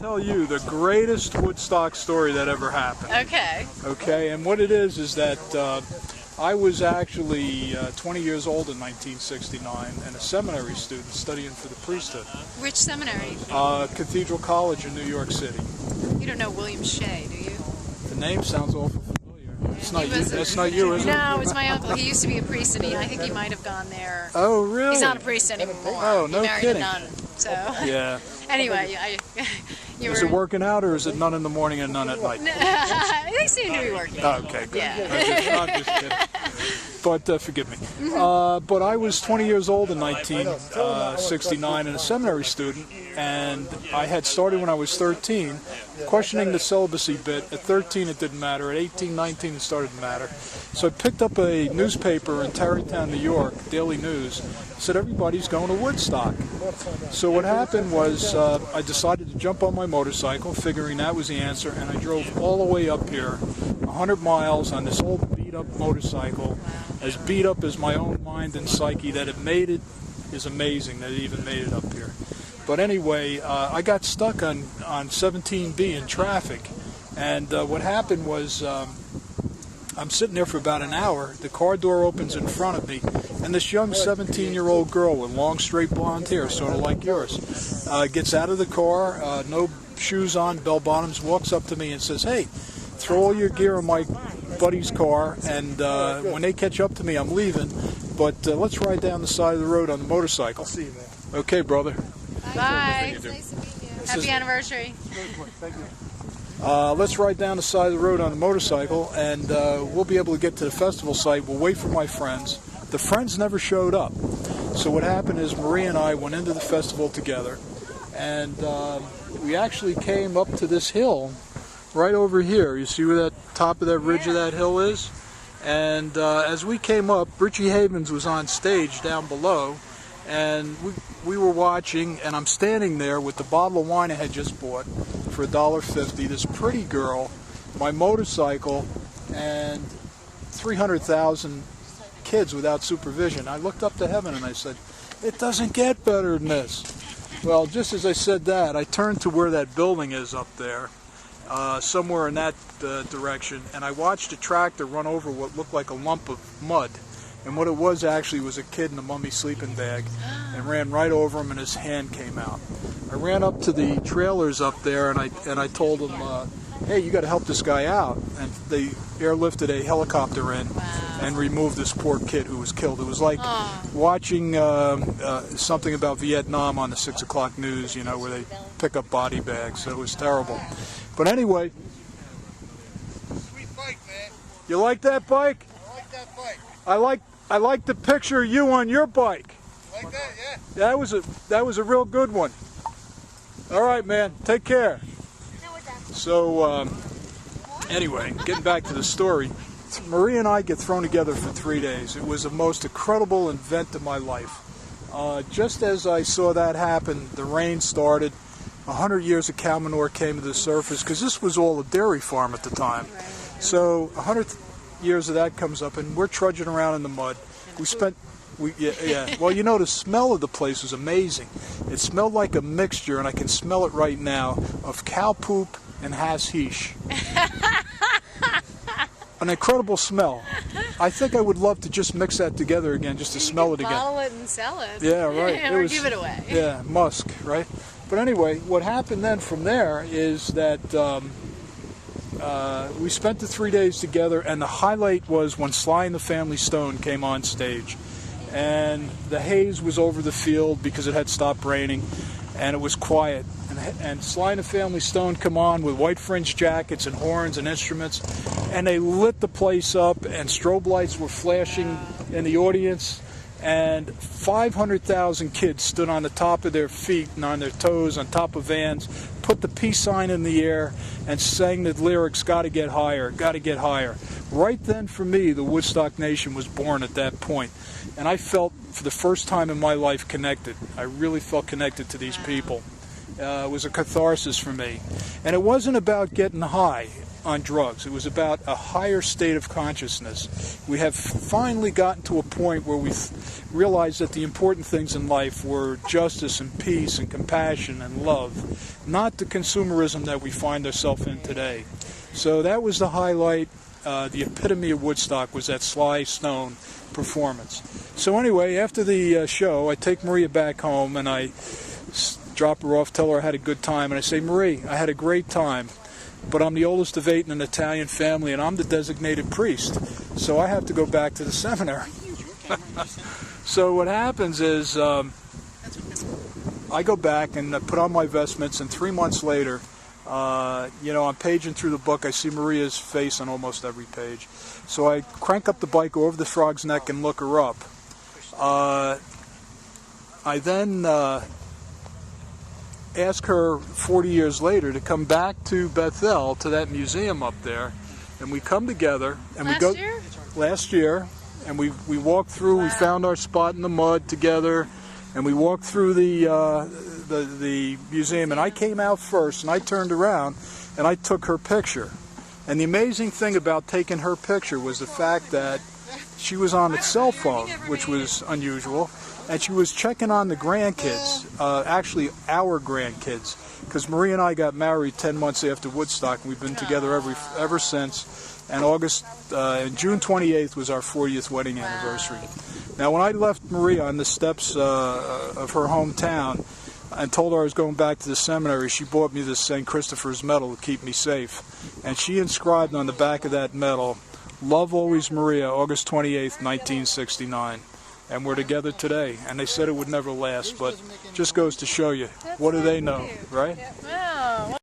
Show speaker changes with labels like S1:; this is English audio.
S1: tell you the greatest Woodstock story that ever happened.
S2: Okay.
S1: Okay, and what it is that I was actually 20 years old in 1969 and a seminary student studying for the priesthood.
S2: Which seminary?
S1: Cathedral College in New York City.
S2: You don't know William Shea, do you?
S1: The name sounds awful familiar. It's not you. That's not you, is it?
S2: No, it's my uncle. He used to be a priest, and I think he might have gone there.
S1: Oh, really?
S2: He's not a priest anymore.
S1: Oh, no
S2: he married
S1: kidding.
S2: a nun. So.
S1: Yeah.
S2: Anyway,
S1: is it working out, or is it none in the morning and none at night?
S2: They seem to be working.
S1: Oh, okay, good.
S2: Yeah.
S1: I'm just kidding. But forgive me. But I was 20 years old in 1969 and a seminary student, and I had started when I was 13, questioning the celibacy bit. At 13 it didn't matter. At 18, 19 it started to matter. So I picked up a newspaper in Tarrytown, New York, Daily News, said everybody's going to Woodstock. So what happened was I decided to jump on my motorcycle, figuring that was the answer, and I drove all the way up here, 100 miles on this old beat-up motorcycle, as beat up as my own mind and psyche. That it made it is amazing that it even made it up here. But anyway, I got stuck on 17B in traffic, and what happened was I'm sitting there for about an hour. The car door opens in front of me, and this young 17-year-old girl with long, straight blonde hair, sort of like yours, gets out of the car, no shoes on, bell bottoms, walks up to me and says, "Hey, throw all your gear in my buddy's car, and when they catch up to me, I'm leaving, but let's ride down the side of the road on the motorcycle."
S3: I'll see you, man.
S2: Okay,
S1: brother.
S2: Bye.
S3: It's nice to meet you.
S2: Happy anniversary.
S3: Thank you.
S1: Let's ride down the side of the road on the motorcycle, and we'll be able to get to the festival site. We'll wait for my friends. The friends never showed up. So what happened is Marie and I went into the festival together, and we actually came up to this hill right over here. You see where that top of that ridge of that hill is? And as we came up, Richie Havens was on stage down below, and we were watching, and I'm standing there with the bottle of wine I had just bought for $1.50, this pretty girl, my motorcycle, and 300,000 kids without supervision. I looked up to heaven and I said, it doesn't get better than this. Well, just as I said that, I turned to where that building is up there, somewhere in that direction, and I watched a tractor run over what looked like a lump of mud. And what it was actually was a kid in a mummy sleeping bag, and ran right over him, and his hand came out. I ran up to the trailers up there, and I told them, "Hey, you got to help this guy out." And they airlifted a helicopter in and removed this poor kid who was killed. It was like watching something about Vietnam on the 6 o'clock news, you know, where they pick up body bags. So it was terrible. But anyway,
S3: Sweet bike, man.
S1: you like that bike?
S3: I like that bike.
S1: I like the picture of you on your bike.
S3: Like that, yeah.
S1: That was a real good one. All right, man. Take care. So anyway, getting back to the story, Marie and I get thrown together for 3 days. It was the most incredible event of my life. Just as I saw that happen, the rain started. 100 years of cow manure came to the surface, because this was all a dairy farm at the time. So 100 years of that comes up, and we're trudging around in the mud. Well, you know, the smell of the place was amazing. It smelled like a mixture, and I can smell it right now, of cow poop and hashish. An incredible smell. I think I would love to just mix that together again, just to smell it again.
S2: Bottle it and sell it.
S1: Yeah, right.
S2: Or give it away.
S1: Yeah, musk, right? But anyway, what happened then from there is that we spent the 3 days together, and the highlight was when Sly and the Family Stone came on stage. And the haze was over the field because it had stopped raining, and it was quiet. And Sly and the Family Stone come on with white fringe jackets and horns and instruments, and they lit the place up, and strobe lights were flashing in the audience, and 500,000 kids stood on the top of their feet and on their toes on top of vans, put the peace sign in the air, and sang the lyrics, "Gotta get higher, gotta get higher." Right then, for me, the Woodstock Nation was born at that point. And I felt, for the first time in my life, connected. I really felt connected to these people. It was a catharsis for me. And it wasn't about getting high. on drugs. It was about a higher state of consciousness. We have finally gotten to a point where we realized that the important things in life were justice and peace and compassion and love, not the consumerism that we find ourselves in today. So that was the highlight. The epitome of Woodstock was that Sly Stone performance. So anyway, after the show, I take Maria back home and I drop her off, tell her I had a good time, and I say, Marie, I had a great time, but I'm the oldest of 8 in an Italian family, and I'm the designated priest, so I have to go back to the seminary. So what happens is I go back and put on my vestments, and 3 months later, I'm paging through the book. I see Maria's face on almost every page. So I crank up the bike, go over the frog's neck, and look her up. I then ask her 40 years later to come back to Bethel, to that museum up there, and we come together and last year, and we walked through. Wow. We found our spot in the mud together, and we walked through the museum, and I came out first, and I turned around and I took her picture. And the amazing thing about taking her picture was the fact that she was on a cell phone, which was unusual, and she was checking on the grandkids, actually our grandkids, because Marie and I got married 10 months after Woodstock, and we've been together ever since. And June 28th was our 40th wedding anniversary. Now, when I left Marie on the steps of her hometown and told her I was going back to the seminary, she bought me this St. Christopher's medal to keep me safe. And she inscribed on the back of that medal, "Love always, Maria, August 28th, 1969. And we're together today. And they said it would never last, but just goes to show you, what do they know, right?
S2: Wow.